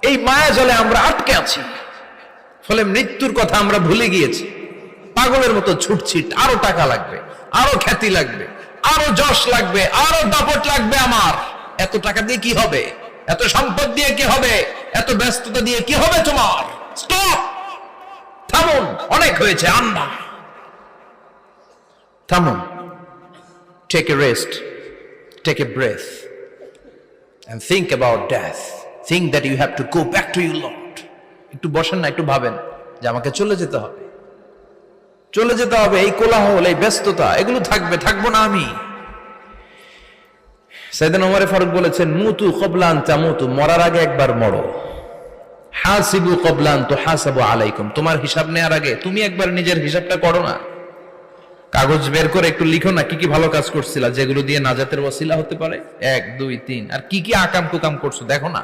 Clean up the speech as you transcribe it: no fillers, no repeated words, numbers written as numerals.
এই মায়া জলে আমরা আটকে আছি, ফলে মৃত্যুর কথা আমরা ভুলে গিয়েছি। পাগলের মতো ছুটছিট, আরো টাকা লাগবে, আরো খ্যাতি লাগবে, আরো যশ লাগবে, আরো দাপট লাগবে। আমার এত টাকা দিয়ে কি হবে? এত সম্পদ দিয়ে কি হবে? এত ব্যস্ততা দিয়ে কি হবে তোমার? স্টপ, থামুন, অনেক হয়েছে। আন্না, থামুন। Take a rest, take a breath and think about death. Think that you have to go back to your Lord. একটু বসেন না, একটু ভাবেন যে আমাকে চলে যেতে হবে, চলে যেতে হবে। এই কোলাহল, এই ব্যস্ততা, এগুলো থাকবে, থাকবো না আমি। সাইয়েদনা ওমর ফারুক বলেছেন, মুতু ক্বাবলা আন তামুতু, মরার আগে একবার মরো। হাসিবু ক্বাবলা আন তুহাসাবু আলাইকুম, তোমার হিসাব নেওয়ার আগে তুমি একবার নিজের হিসাবটা করো না। কাগজ বের করে একটু লিখো না, কি কি ভালো কাজ করছিলা, যেগুলো দিয়ে নাজাতের ওয়াসিলা হতে পারে। 1 2 3, আর কি কি আকাম কুকাম করছো দেখো না।